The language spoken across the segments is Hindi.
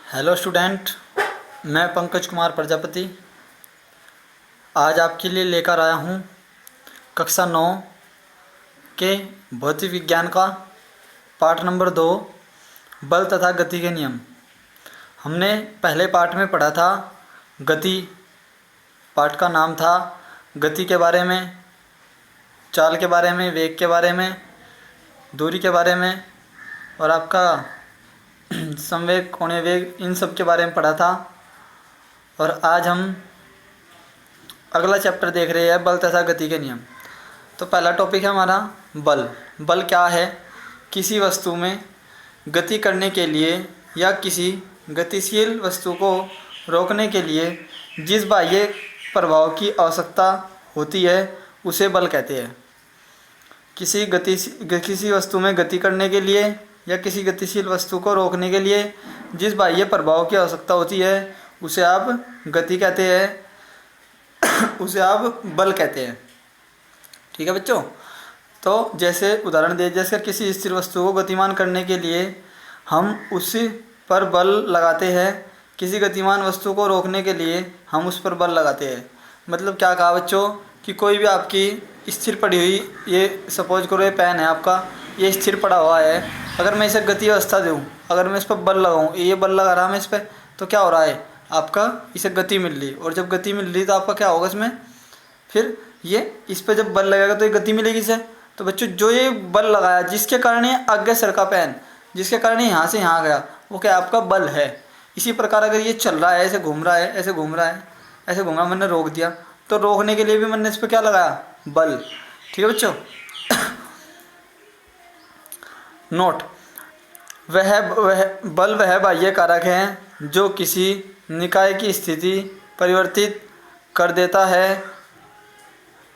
हेलो स्टूडेंट, मैं पंकज कुमार प्रजापति आज आपके लिए लेकर आया हूँ कक्षा 9 के भौतिक विज्ञान का पाठ नंबर 2 बल तथा गति के नियम। हमने पहले पाठ में पढ़ा था गति। पाठ का नाम था गति के बारे में, चाल के बारे में, वेग के बारे में, दूरी के बारे में और आपका संवेग, कोणीय वेग, इन सब के बारे में पढ़ा था। और आज हम अगला चैप्टर देख रहे हैं बल तथा गति के नियम। तो पहला टॉपिक है हमारा बल। बल क्या है? किसी वस्तु में गति करने के लिए या किसी गतिशील वस्तु को रोकने के लिए जिस बाह्य प्रभाव की आवश्यकता होती है उसे बल कहते हैं। किसी वस्तु में गति करने के लिए या किसी गतिशील वस्तु को रोकने के लिए जिस बाह्य प्रभाव की आवश्यकता होती है उसे आप गति कहते हैं, उसे आप बल कहते हैं। ठीक है बच्चों। तो जैसे उदाहरण दे, जैसे किसी स्थिर वस्तु को गतिमान करने के लिए हम उस पर बल लगाते हैं, किसी गतिमान वस्तु को रोकने के लिए हम उस पर बल लगाते हैं। मतलब क्या कहा बच्चों कि कोई भी आपकी स्थिर पड़ी हुई, ये सपोज करो ये पेन है आपका, ये स्थिर पड़ा हुआ है। अगर मैं इसे गति अवस्था दूँ, अगर मैं इस पर बल लगाऊँ, ये बल लगा रहा मैं इस पर, तो क्या हो रहा है आपका, इसे गति मिल रही। और जब गति मिल रही तो आपका क्या होगा इसमें, फिर ये इस पर जब बल लगेगा तो ये गति मिलेगी इसे। तो बच्चों जो ये बल लगाया जिसके कारण ये आगे सरका पेन, जिसके कारण यहाँ से यहाँ गया, वो क्या आपका बल है। इसी प्रकार अगर ये चल रहा है, ऐसे घूम रहा है, ऐसे घूम रहा है, ऐसे घूमा, मैंने रोक दिया, तो रोकने के लिए भी मैंने इस पर क्या लगाया, बल। ठीक है बच्चों। नोट, वह वह बाह्य कारक है जो किसी निकाय की स्थिति परिवर्तित कर देता है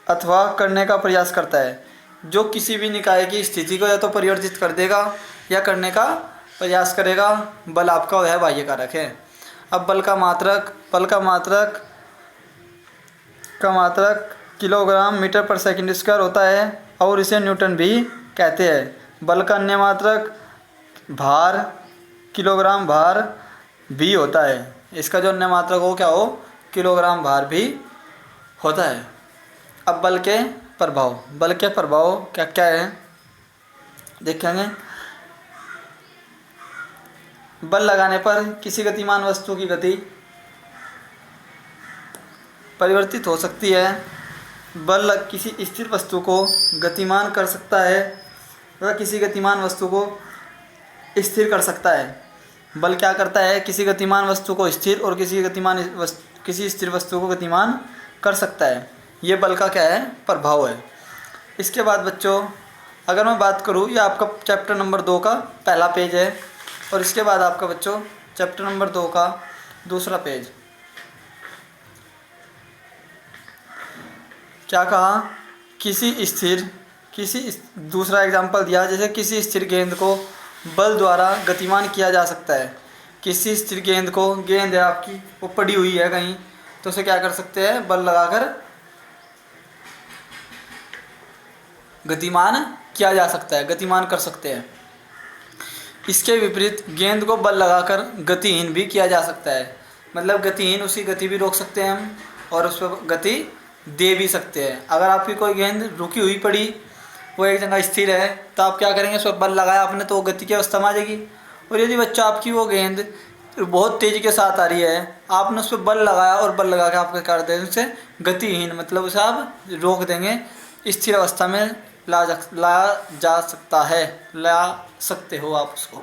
अथवा करने का प्रयास करता है। जो किसी भी निकाय की स्थिति को या तो परिवर्तित कर देगा या करने का प्रयास करेगा, बल आपका वह बाह्य कारक है। अब बल का मात्रक किलोग्राम मीटर पर सेकंड स्क्वायर होता है और इसे न्यूटन भी कहते हैं। बल का अन्य मात्रक भार, किलोग्राम भार भी होता है। इसका जो अन्य मात्रक हो क्या हो, किलोग्राम भार भी होता है। अब बल के प्रभाव क्या क्या है देखेंगे। बल लगाने पर किसी गतिमान वस्तु की गति परिवर्तित हो सकती है। बल किसी स्थिर वस्तु को गतिमान कर सकता है वह किसी गतिमान वस्तु को स्थिर कर सकता है। बल क्या करता है, किसी गतिमान वस्तु को स्थिर और किसी स्थिर वस्तु को गतिमान कर सकता है। ये बल का क्या है, प्रभाव है। इसके बाद बच्चों अगर मैं बात करूँ, ये आपका चैप्टर नंबर 2 का पहला पेज है और इसके बाद आपका बच्चों चैप्टर नंबर 2 का दूसरा पेज। क्या कहा, दूसरा एग्जाम्पल दिया, जैसे किसी स्थिर गेंद को बल द्वारा गतिमान किया जा सकता है। किसी स्थिर गेंद को, गेंद है आपकी वो पड़ी हुई है कहीं, तो उसे क्या कर सकते हैं, बल लगाकर गतिमान किया जा सकता है, गतिमान कर सकते हैं। इसके विपरीत गेंद को बल लगाकर गतिहीन भी किया जा सकता है। मतलब गतिहीन, उसकी गति भी रोक सकते हैं हम और उस पर गति दे भी सकते हैं। अगर आपकी कोई गेंद रुकी हुई पड़ी, वो एक जगह स्थिर है, तो आप क्या करेंगे, उस पर बल लगाया आपने तो वो गति की अवस्था में आ जाएगी। और यदि बच्चा आपकी वो गेंद बहुत तेज़ी के साथ आ रही है, आपने उस पर बल लगाया और बल लगा के आप क्या कर देंगे, उसे गतिहीन, मतलब उसे आप रोक देंगे, स्थिर अवस्था में ला जा सकता है, ला सकते हो आप उसको।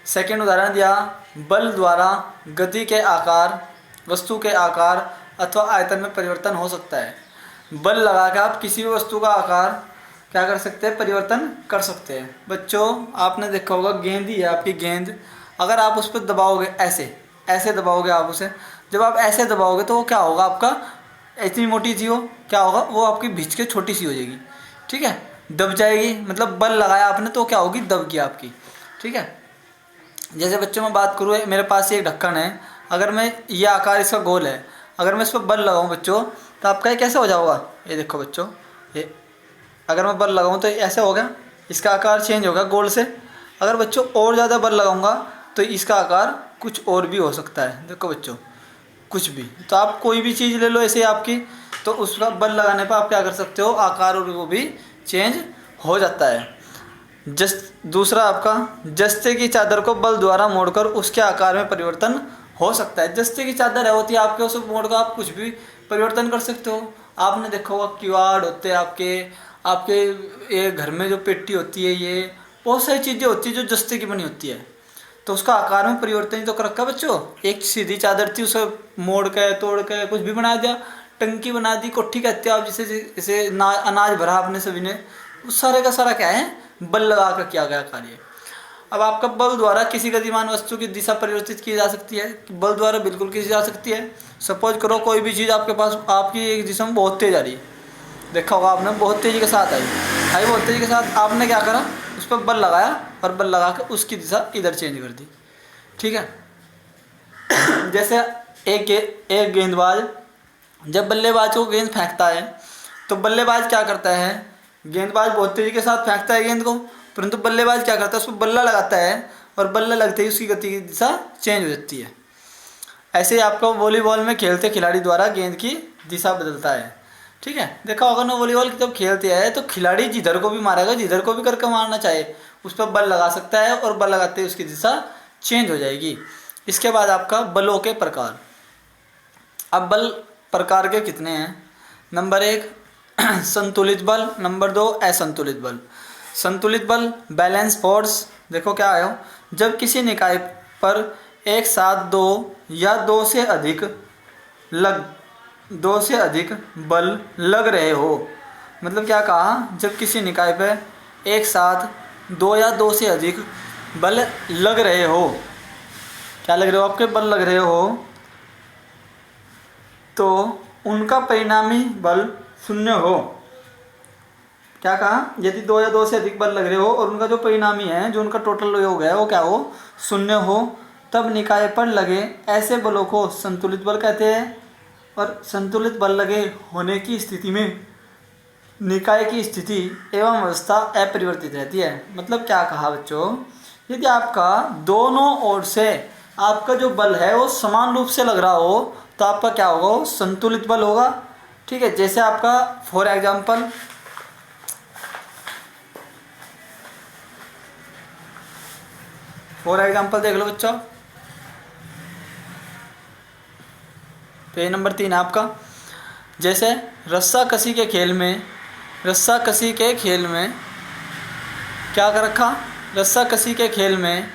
सेकेंड उदाहरण दिया, बल द्वारा गति के आकार, वस्तु के आकार अथवा आयतन में परिवर्तन हो सकता है। बल लगा के आप किसी भी वस्तु का आकार क्या कर सकते हैं, परिवर्तन कर सकते हैं। बच्चों आपने देखा होगा गेंद ही है आपकी गेंद, अगर आप उस पर दबाओगे, ऐसे दबाओगे आप उसे, जब आप ऐसे दबाओगे तो वो क्या होगा, आपका इतनी मोटी सी हो, क्या होगा, वो आपकी भिज के छोटी सी हो जाएगी। ठीक है, दब जाएगी, मतलब बल लगाया आपने तो क्या होगी, दब गई आपकी। ठीक है। जैसे बच्चों मैं बात करूँ, मेरे पास ये ढक्कन है, अगर मैं ये आकार इसका गोल है, अगर मैं इस पर बल लगाऊँ बच्चों तो आपका ये कैसे हो जाएगा, ये देखो बच्चों, ये अगर मैं बल लगाऊँ तो ऐसे हो गया, इसका आकार चेंज होगा गोल से। अगर बच्चों और ज़्यादा बल लगाऊंगा तो इसका आकार कुछ और भी हो सकता है। देखो बच्चों, कुछ भी, तो आप कोई भी चीज़ ले लो ऐसे आपकी, तो उसका बल लगाने पर आप क्या कर सकते हो, आकार और वो भी चेंज हो जाता है। दूसरा आपका, जस्ते की चादर को बल द्वारा मोड़कर उसके आकार में परिवर्तन हो सकता है। जस्ते की चादर है होती है आपके, उसे मोड़कर आप कुछ भी परिवर्तन कर सकते हो। आपने देखा होगा किवाड़ होते हैं आपके आपके ये घर में जो पेटी होती है, ये बहुत सारी चीज़ें होती है जो जस्ते की बनी होती है, तो उसका आकार में परिवर्तन ही तो कर रखा बच्चों। एक सीधी चादर थी, उसे मोड़ के तोड़ के कुछ भी बना दिया, टंकी बना दी, कोठी कहते हो आप, जिसे जिसे अनाज भरा आपने सभी ने, उस सारे का सारा क्या है, बल लगा कर किया गया कार्य। अब आपका बल द्वारा किसी गतिमान वस्तु की दिशा परिवर्तित की जा सकती है, बल द्वारा बिल्कुल की जा सकती है। सपोज करो कोई भी चीज़ आपके पास, आपकी एक जिस्म बहुत तेज आ रही है, देखा होगा आपने, बहुत तेज़ी के साथ आई बहुत तेज़ी के साथ, आपने क्या करा, उस पर बल लगाया और बल लगा कर उसकी दिशा इधर चेंज कर दी, ठीक है। जैसे एक गेंदबाज जब बल्लेबाज को गेंद फेंकता है, तो बल्लेबाज क्या करता है, गेंदबाज बहुत तेज़ी के साथ फेंकता है गेंद को, परंतु बल्लेबाज क्या करता है, उसको बल्ला लगाता है और बल्ला लगते ही उसकी गति की दिशा चेंज हो जाती है। ऐसे ही आपको वॉलीबॉल में खेलते खिलाड़ी द्वारा गेंद की दिशा बदलता है, ठीक है। देखा होगा ना, वॉलीबॉल जब खेलते हैं तो खिलाड़ी जिधर को भी मारेगा, जिधर को भी करके मारना चाहे उस पर बल लगा सकता है और बल लगाते ही उसकी दिशा चेंज हो जाएगी। इसके बाद आपका बलों के प्रकार। अब बल प्रकार के कितने हैं, नंबर 1 संतुलित बल, नंबर 2 असंतुलित बल। संतुलित बल, बैलेंस फोर्स, देखो क्या है, जब किसी निकाय पर एक साथ दो या दो से अधिक बल लग रहे हो। मतलब क्या कहा, जब किसी निकाय पर एक साथ दो या दो से अधिक बल लग रहे हो, क्या लग रहे हो, आपके बल लग रहे हो, तो उनका परिणामी बल शून्य हो। क्या कहा, यदि दो या दो से अधिक बल लग रहे हो और उनका जो परिणामी है, जो उनका टोटल योग है, वो क्या हो, शून्य हो, तब निकाय पर लगे ऐसे बलों को संतुलित बल कहते हैं। और संतुलित बल लगे होने की स्थिति में निकाय की स्थिति एवं अवस्था अपरिवर्तित रहती है। मतलब क्या कहा बच्चों, यदि आपका दोनों ओर से आपका जो बल है वो समान रूप से लग रहा हो, तो आपका क्या होगा, वो संतुलित बल होगा, ठीक है। जैसे आपका फॉर एग्जाम्पल देख लो बच्चों, पेज नंबर 3 आपका। जैसे रस्सा कसी के खेल में क्या कर रखा, रस्सा कसी के खेल में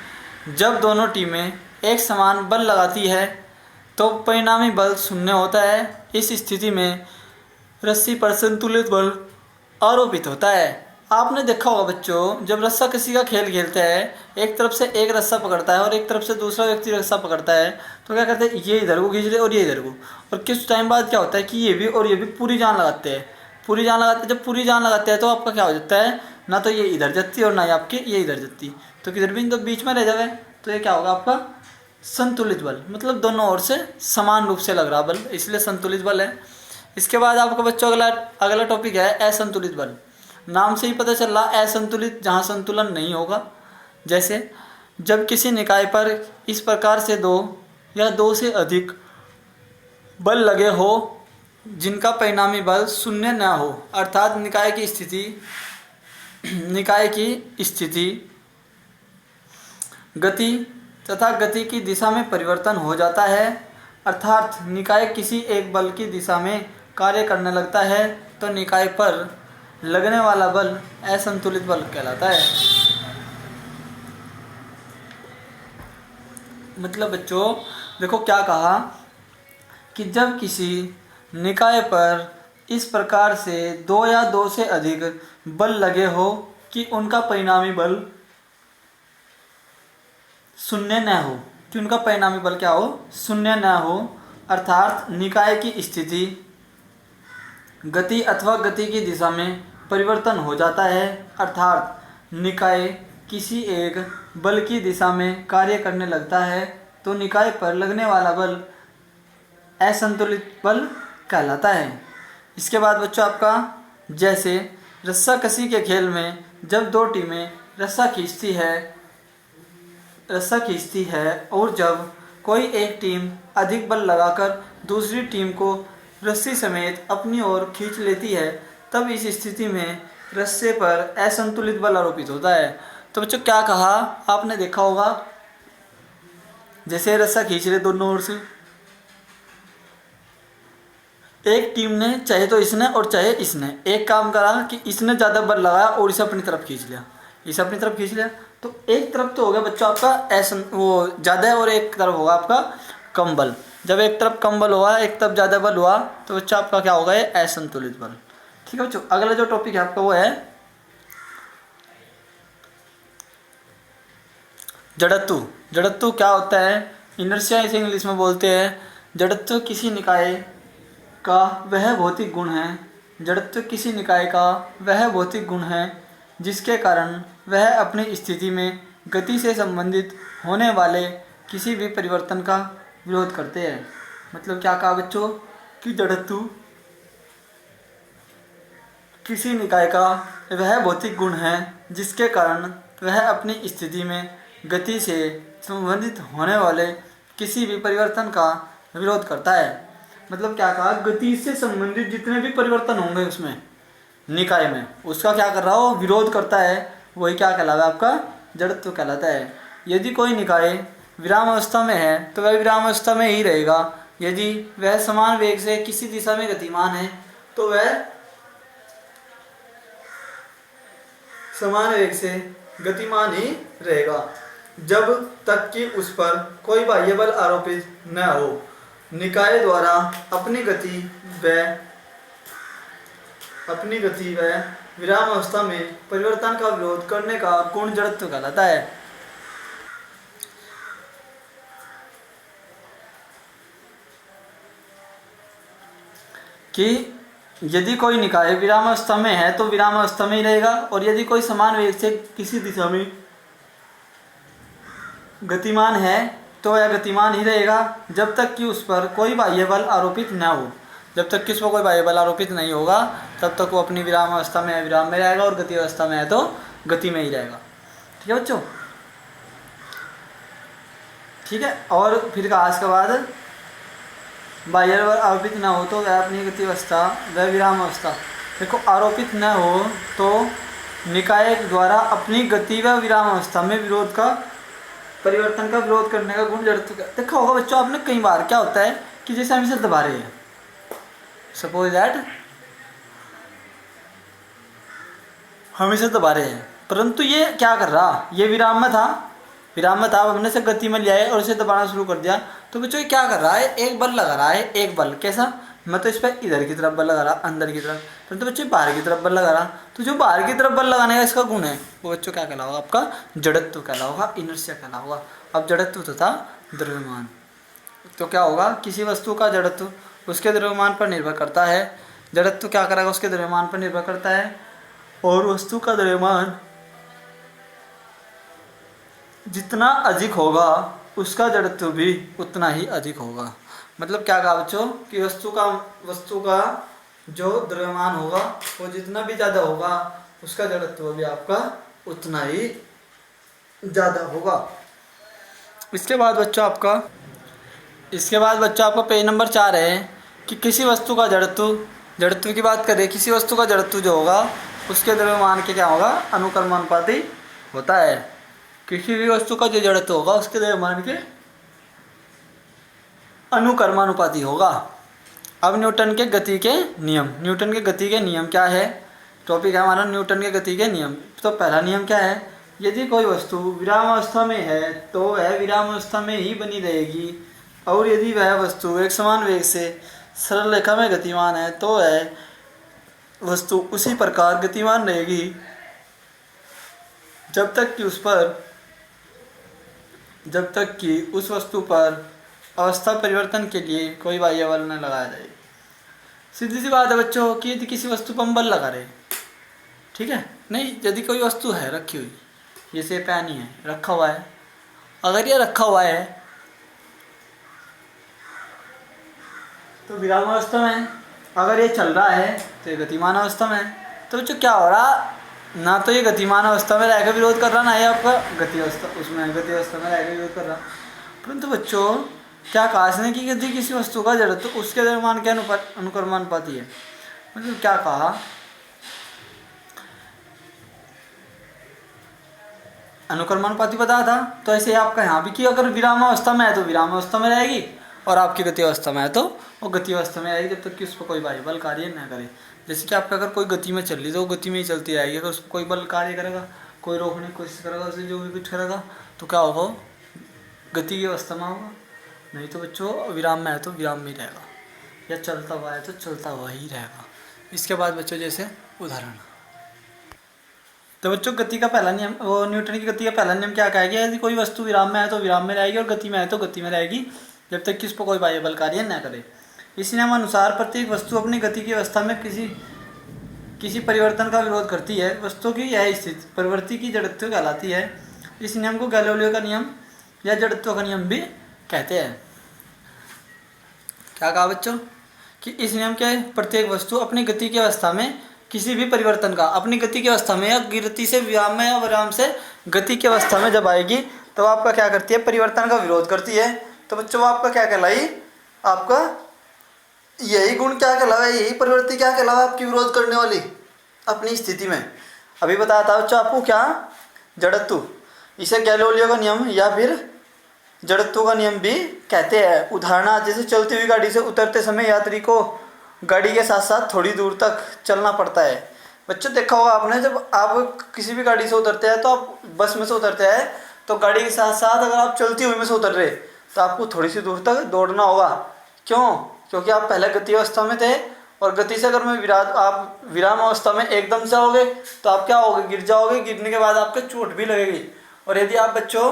जब दोनों टीमें एक समान बल लगाती है तो परिणामी बल शून्य होता है। इस स्थिति में रस्सी पर संतुलित बल आरोपित होता है। आपने देखा होगा बच्चों, जब रस्सा कसी का खेल खेलते हैं, एक तरफ से एक रस्सा पकड़ता है और एक तरफ से दूसरा व्यक्ति रस्सा पकड़ता है, तो क्या करते हैं, ये इधर को खींच रहे और ये इधर को, और कुछ टाइम बाद क्या होता है कि ये भी और ये भी पूरी जान लगाते हैं। जब पूरी जान लगाते हैं तो आपका क्या हो जाता है, ना तो ये इधर जाती है और ना ही आपकी ये इधर जाती, तो किधर भी तो बीच में रह जाए, तो ये क्या होगा, आपका संतुलित बल। मतलब दोनों ओर से समान रूप से लग रहा बल, इसलिए संतुलित बल है। इसके बाद आपका बच्चों अगला टॉपिक है असंतुलित बल। नाम से ही पता चल रहा, असंतुलित, जहाँ संतुलन नहीं होगा। जैसे जब किसी निकाय पर इस प्रकार से दो या दो से अधिक बल लगे हो जिनका परिणामी बल शून्य न हो, अर्थात निकाय की स्थिति गति तथा गति की दिशा में परिवर्तन हो जाता है, अर्थात निकाय किसी एक बल की दिशा में कार्य करने लगता है, तो निकाय पर लगने वाला बल असंतुलित बल कहलाता है। मतलब बच्चों देखो क्या कहा कि जब किसी निकाय पर इस प्रकार से दो या दो से अधिक बल लगे हो कि उनका परिणामी बल शून्य न हो, कि उनका परिणामी बल क्या हो, शून्य न हो, अर्थात निकाय की स्थिति गति अथवा गति की दिशा में परिवर्तन हो जाता है, अर्थात निकाय किसी एक बल की दिशा में कार्य करने लगता है, तो निकाय पर लगने वाला बल असंतुलित बल कहलाता है। इसके बाद बच्चों आपका, जैसे रस्सा कसी के खेल में जब दो टीमें रस्सा खींचती है और जब कोई एक टीम अधिक बल लगाकर दूसरी टीम को रस्सी समेत अपनी ओर खींच लेती है, तब इस स्थिति में रस्से पर असंतुलित बल आरोपित होता है। तो बच्चों क्या कहा, आपने देखा होगा, जैसे रस्सा खींच रहे दोनों ओर से, एक टीम ने, चाहे तो इसने और चाहे इसने, एक काम करा कि इसने ज़्यादा बल लगाया और इसे अपनी तरफ खींच लिया, इसे अपनी तरफ खींच लिया, तो एक तरफ तो हो गया बच्चों आपका वो ज़्यादा है और एक तरफ होगा आपका कम बल। जब एक तरफ कम बल हुआ, एक तरफ ज़्यादा बल हुआ, तो बच्चा आपका क्या होगा, ये असंतुलित बल। ठीक है बच्चों, अगला जो टॉपिक है आपका वो है जड़त्व। जड़त्व क्या होता है, इनर्शिया इसे इंग्लिश में बोलते हैं। जड़त्व किसी निकाय का वह भौतिक गुण है, जड़त्व किसी निकाय का वह भौतिक गुण है जिसके कारण वह अपनी स्थिति में गति से संबंधित होने वाले किसी भी परिवर्तन का विरोध करते हैं। मतलब क्या कहा बच्चों कि जड़त्व किसी निकाय का वह भौतिक गुण है जिसके कारण वह अपनी स्थिति में गति से संबंधित होने वाले किसी भी परिवर्तन का विरोध करता है। मतलब क्या कहा, गति से संबंधित जितने भी परिवर्तन होंगे उसमें निकाय में, उसका क्या कर रहा हो, विरोध करता है, वही क्या कहलाता है, आपका जड़त्व कहलाता है। यदि कोई निकाय विराम अवस्था में है तो वह विराम अवस्था में ही रहेगा, यदि वह समान वेग से किसी दिशा में गतिमान है तो वह समान वेग से गतिमान ही रहेगा, जब तक कि उस पर कोई बाह्य बल आरोपित न हो। निकाय द्वारा अपनी गति व विराम अवस्था में परिवर्तन का विरोध करने का गुण जड़त्व कहलाता है। कि यदि कोई निकाय विराम अवस्था में है तो विराम अवस्था में ही रहेगा, और यदि कोई समान वेग से किसी दिशा में गतिमान है तो वह गतिमान ही रहेगा, जब तक कि उस पर कोई बाह्य बल आरोपित न हो। जब तक कि उस पर कोई बाह्य बल आरोपित नहीं होगा तब तक वो अपनी विराम अवस्था में है विराम में रहेगा, और गति अवस्था में है तो गति में ही रहेगा। ठीक है बच्चों, ठीक है। और फिर कहा इसके बाद बाह्य बल आरोपित न हो तो वह अपनी गति अवस्था व विराम अवस्था, देखो आरोपित न हो तो निकाय द्वारा अपनी गति व विराम अवस्था में विरोध का परिवर्तन का विरोध करने का गुण जड़त्व का। देखा होगा बच्चों आपने कई बार, क्या होता है कि जैसे हम इसे दबा रहे हैं, सपोज दैट हम इसे दबा रहे हैं, परंतु ये क्या कर रहा, ये विराम में था, हमने से गति में लिया है और इसे दबाना शुरू कर दिया, तो बच्चों ये क्या कर रहा है, एक बल लगा रहा है, एक बल कैसा, मैं तो इस पर इधर की तरफ बल लगा रहा, अंदर की तरफ, परंतु बच्चे बाहर की तरफ बल लगा रहा, तो जो बाहर की तरफ बल लगाने का इसका गुण है वो बच्चों क्या कहला होगा, आपका जड़त्व कहला होगा, इनर्शिया कहला होगा। अब जड़त्व तथा द्रव्यमान, तो क्या होगा, किसी वस्तु का जड़त्व उसके द्रव्यमान पर निर्भर करता है। जड़त्व क्या करेगा, उसके द्रव्यमान पर निर्भर करता है, और वस्तु का द्रव्यमान जितना अधिक होगा उसका जड़त्व भी उतना ही अधिक होगा। मतलब क्या कहा बच्चों कि वस्तु का जो द्रव्यमान होगा वो जितना भी ज़्यादा होगा उसका जड़त्व भी आपका उतना ही ज़्यादा होगा। इसके बाद बच्चों आपका पेज नंबर 4 है कि किसी वस्तु का जड़त्व की बात करें, किसी वस्तु का जड़त्व जो होगा उसके द्रव्यमान के क्या होगा, अनुक्रमानुपाती होता है। किसी भी वस्तु का जो जड़त्व होगा उसके द्रव्यमान के अनुक्रमानुपाती होगा। अब न्यूटन के गति के नियम क्या है, टॉपिक है हमारा न्यूटन के गति के नियम। तो पहला नियम क्या है, यदि कोई वस्तु विराम अवस्था में है तो वह विराम अवस्था में ही बनी रहेगी, और यदि वह वस्तु एक समान वेग से सरल रेखा में गतिमान है तो वह वस्तु उसी प्रकार गतिमान रहेगी जब तक कि उस वस्तु पर अवस्था परिवर्तन के लिए कोई बाह्य बल न लगाया जाए। सीधी सी बात है बच्चों कि यदि किसी वस्तु पर हम बल लगा रहे, ठीक है, नहीं, यदि कोई वस्तु है रखी हुई, जैसे पेन ही है रखा हुआ है, अगर ये रखा हुआ है तो विराम अवस्था में है, अगर ये चल रहा है तो ये गतिमान अवस्था में है। तो बच्चों क्या हो रहा, ना तो ये गतिमान अवस्था में रहकर विरोध कर रहा, ना ये आपका गति अवस्था में रहकर विरोध कर रहा। परंतु बच्चों क्या कहा इसने कि यदि किसी वस्तु का जड़त्व तो उसके द्रव्यमान के अनुक्रमानुपाती है। मतलब क्या कहा, अनुक्रमानुपाती बताया था। तो ऐसे ही आपका यहाँ भी कि अगर विरामावस्था में है तो विरामावस्था में रहेगी, और आपकी गति अवस्था में है तो वो गति अवस्था में रहेगी, जब तक कि उस पर कोई बाह्य बल कार्य न करे। जैसे कि आपका अगर कोई गति में चल रही तो वो गति में ही चलती रहेगी। अगर उस पर कोई बल कार्य करेगा, कोई रोकने की कोशिश करेगा, उसे जो भी कुछ करेगा, तो क्या होगा, गति की अवस्था में होगा। नहीं तो बच्चों विराम में है तो विराम में ही रहेगा, या चलता हुआ है तो चलता हुआ ही रहेगा। इसके बाद बच्चों जैसे उदाहरण, तो बच्चों गति का पहला नियम, वो न्यूटन की गति का पहला नियम क्या कहा गया, यदि कोई वस्तु विराम में है तो विराम में रहेगी और गति में है तो गति में रहेगी, जब तक कि उस पर कोई बाह्य बल कार्य न करे। इस नियम अनुसार प्रत्येक वस्तु अपनी गति की अवस्था में किसी परिवर्तन का विरोध करती है। वस्तु की यह स्थिति प्रवृत्ति की जड़त्व कहलाती है। इस नियम को गैलीलियो का नियम या जड़त्व का नियम भी कहते हैं। क्या कहा बच्चों कि इस नियम के प्रत्येक वस्तु अपनी गति की अवस्था में किसी भी परिवर्तन का, अपनी गति की अवस्था में या गति से विराम में या विराम से गति की अवस्था में जब आएगी तो आपका क्या करती है, परिवर्तन का विरोध करती है। तो बच्चों आपका क्या कहलाई, आपका यही गुण क्या कहलावा, यही प्रवृत्ति क्या कहलावा, आपकी विरोध करने वाली अपनी स्थिति में। अभी बताया था बच्चों आपको क्या, जड़त्व, इसे गैलीलियो का नियम या फिर जड़त्व का नियम भी कहते हैं। उदाहरण जैसे चलती हुई गाड़ी से उतरते समय यात्री को गाड़ी के साथ साथ थोड़ी दूर तक चलना पड़ता है। बच्चों देखा होगा आपने, जब आप किसी भी गाड़ी से उतरते हैं तो आप बस में से उतरते हैं तो गाड़ी के साथ साथ अगर आप चलती हुई में से उतर रहे तो आपको थोड़ी सी दूर तक दौड़ना होगा। क्यों, क्योंकि आप पहले गति अवस्था में थे, और गति से अगर मैं आप विराम अवस्था में एकदम से आओगे तो आप क्या होगे, गिर जाओगे। गिरने के बाद आपको चोट भी लगेगी। और यदि आप बच्चों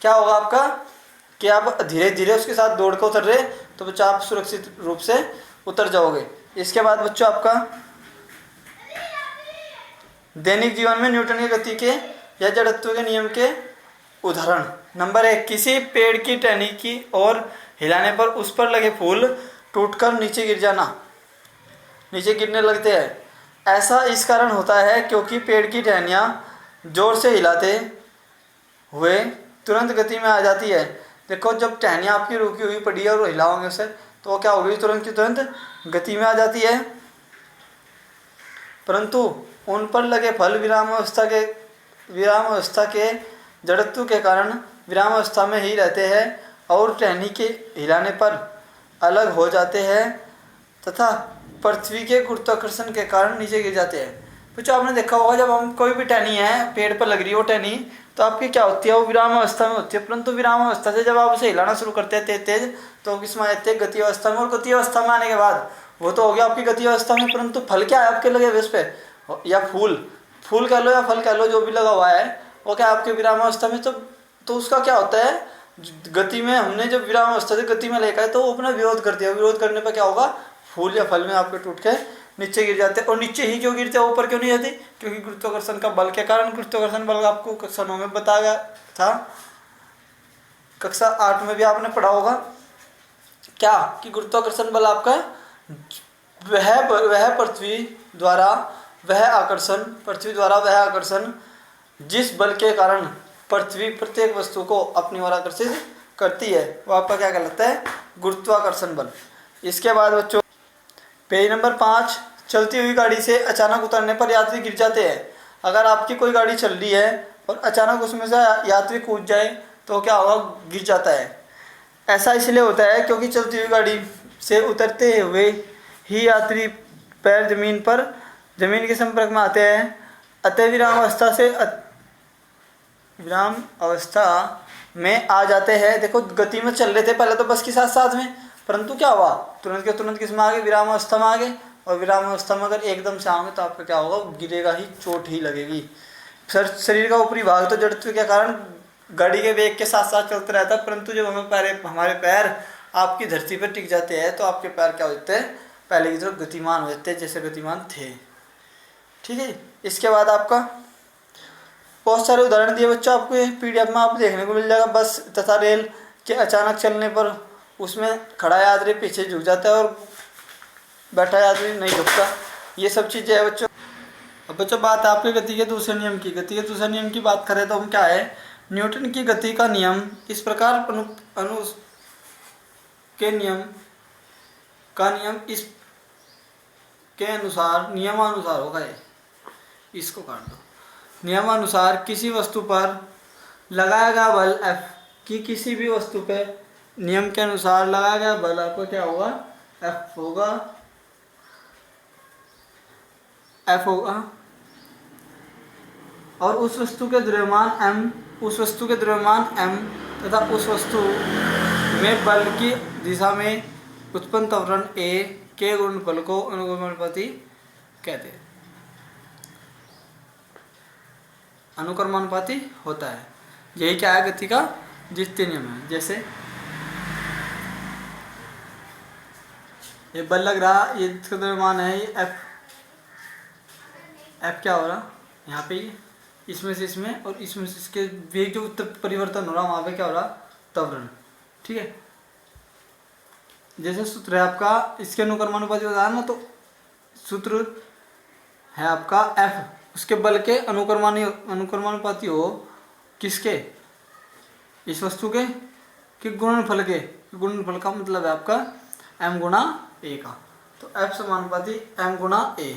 क्या होगा आपका कि आप धीरे धीरे उसके साथ दौड़ कर उतर रहे तो बच्चों आप सुरक्षित रूप से उतर जाओगे। इसके बाद बच्चों आपका दैनिक जीवन में न्यूटन की गति के या जड़त्व के नियम के उदाहरण। नंबर 1, किसी पेड़ की टहनी की ओर हिलाने पर उस पर लगे फूल टूटकर नीचे गिर जाना, नीचे गिरने लगते हैं। ऐसा इस कारण होता है क्योंकि पेड़ की टहनियाँ जोर से हिलाते हुए तुरंत गति में आ जाती है। देखो जब टहनियाँ आपकी रुकी हुई पड़ी है और हिलाओगे उसे तो वो क्या होगी, तुरंत की तुरंत गति में आ जाती है। परंतु उन पर लगे फल विराम अवस्था के जड़त्व के कारण विराम अवस्था में ही रहते हैं और टहनी के हिलाने पर अलग हो जाते हैं तथा पृथ्वी के गुरुत्वाकर्षण के कारण नीचे गिर जाते हैं। कुछ आपने देखा होगा, जब हम कोई भी टहनी है पेड़ पर लग रही है वो टहनी, तो आपकी क्या होती है, वो विराम अवस्था में होती है। परंतु विराम अवस्था से जब आप उसे हिलाना शुरू करते हैं तेज तेज तो किस में आते हैं, गति अवस्था में। और गति अवस्था में आने के बाद वो तो हो गया आपकी गति अवस्था में, परंतु फल क्या है आपके लगे हुए उस पर, या फूल कह लो या फल कह लो, जो भी लगा हुआ है वो क्या आपके विराम अवस्था में। तो उसका क्या होता है, गति में हमने जब विराम अवस्था से गति में लेकर तो वो अपना विरोध करती है। विरोध करने पर क्या होगा, फूल या फल में आपके टूट के नीचे गिर जाते हैं। और नीचे ही क्यों गिरते हैं, ऊपर क्यों नहीं जाती, क्योंकि गुरुत्वाकर्षण का बल के कारण। गुरुत्वाकर्षण बल आपको कक्षाओं में बताया गया था, कक्षा 8 में भी आपने पढ़ा होगा क्या, कि गुरुत्वाकर्षण बल आपका वह पृथ्वी द्वारा वह आकर्षण जिस बल के कारण पृथ्वी प्रत्येक वस्तु को अपनी ओर आकर्षित करती है वो आपका क्या कहलाता है, गुरुत्वाकर्षण बल। इसके बाद बच्चों पेज नंबर 5, चलती हुई गाड़ी से अचानक उतरने पर यात्री गिर जाते हैं। अगर आपकी कोई गाड़ी चल रही है और अचानक उसमें से यात्री कूद जाए तो क्या होगा, गिर जाता है। ऐसा इसलिए होता है क्योंकि चलती हुई गाड़ी से उतरते हुए ही यात्री पैर जमीन के संपर्क में आते हैं, अतः विराम अवस्था में आ जाते हैं। देखो गति में चल रहे थे पहले तो बस के साथ साथ में, परंतु क्या हुआ, तुरंत के तुरंत किस में आ गए, विराम अवस्था में आ गए। और विराम अवस्था में अगर एकदम से आओगे तो आपका क्या होगा, गिरेगा ही, चोट ही लगेगी। शरीर का ऊपरी भाग तो जड़त्व के कारण गाड़ी के वेग के साथ साथ चलता रहता है, परंतु जब हमारे पैर आपकी धरती पर टिक जाते हैं तो आपके पैर क्या होते हैं, पहले की तरफ गतिमान हो जाते हैं जैसे गतिमान थे। ठीक है, इसके बाद आपका बहुत सारे उदाहरण दिए बच्चों, आपको PDF में आप देखने को मिल जाएगा। बस तथा रेल के अचानक चलने पर उसमें खड़ा यात्री पीछे झुक जाता है और बैठा यात्री नहीं झुकता, ये सब चीज़ें है बच्चों। अब बच्चों बात है आपके गति के दूसरे नियम की। गति के दूसरे नियम की बात करें तो हम क्या है, न्यूटन की गति का नियम इस प्रकार अनु के नियम का नियम इस के अनुसार नियमानुसार होगा। ये इसको काट दो। नियमानुसार किसी वस्तु पर लगाया गया बल F की किसी भी वस्तु पे नियम के अनुसार लगाया गया बल आपका क्या होगा, F होगा। F होगा और उस वस्तु के द्रव्यमान M, उस वस्तु के द्रव्यमान M तथा उस वस्तु में बल की दिशा में उत्पन्न त्वरण A के गुणनफल को अनुक्रमानुपाती कहते हैं। अनुक्रमानुपाती होता है। यही क्या है, गति का द्वितीय नियम है। जैसे ये बल लग रहा, ये इसका द्रव्यमान है, ये F क्या हो रहा यहाँ पे, इसमें से इसमें और इसमें से इसके वेग जो परिवर्तन हो रहा वहाँ पे क्या हो रहा, त्वरण। ठीक है, जैसे सूत्र है आपका इसके अनुक्रमानुपाती बताया ना, तो सूत्र है आपका F, उसके बल के अनुक्रमानुपाती हो किसके, इस वस्तु के गुणनफल के। गुणनफल का मतलब है आपका M गुणा A का। तो F समानुपाती M गुणा A।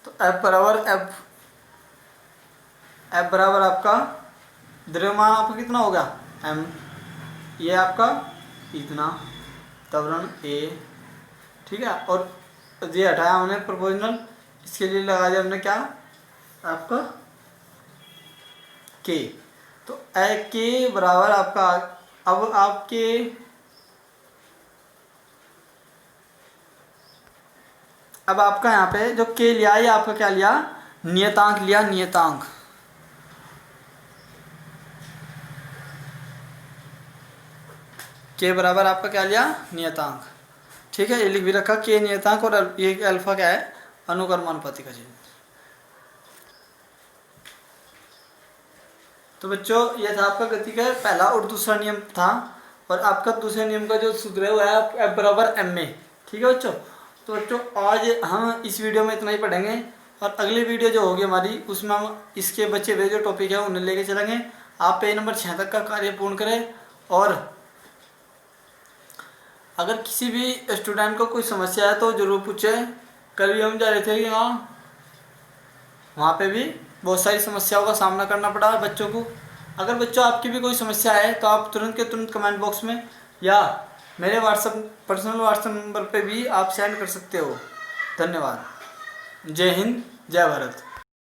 तो F बराबर आपका द्रव्यमान आपका कितना हो गया M, ये आपका इतना त्वरण A। ठीक है, और ये हटाया हमने प्रोपोर्शनल, इसके लिए लगा दिया हमने क्या आपका K। तो K बराबर आपका, अब आपके अब आपका यहाँ पे जो K लिया, ये आपका क्या लिया, नियतांक लिया, नियतांक। K बराबर आपका क्या लिया, नियतांक। ठीक है, ये लिख भी रखा K नियतांक, और ये अल्फा क्या है, अनुक्रमानुपाती का चिन्ह। तो बच्चों ये था आपका गति का पहला और दूसरा नियम था, और आपका दूसरे नियम का जो सूत्र है वो है F बराबर M में। ठीक है बच्चों, तो बच्चों आज हम इस वीडियो में इतना ही पढ़ेंगे, और अगली वीडियो जो होगी हमारी उसमें हम इसके बचे हुए जो टॉपिक है उन्हें लेके चलेंगे। आप पेज नंबर 6 तक का कार्य पूर्ण करें, और अगर किसी भी स्टूडेंट को कोई समस्या है तो ज़रूर पूछें। कल भी हम जा रहे थे कि वहाँ पे भी बहुत सारी समस्याओं का सामना करना पड़ा बच्चों को। अगर बच्चों आपकी भी कोई समस्या है तो आप तुरंत के तुरंत कमेंट बॉक्स में या मेरे पर्सनल व्हाट्सएप नंबर पे भी आप सेंड कर सकते हो। धन्यवाद। जय हिंद, जय भारत।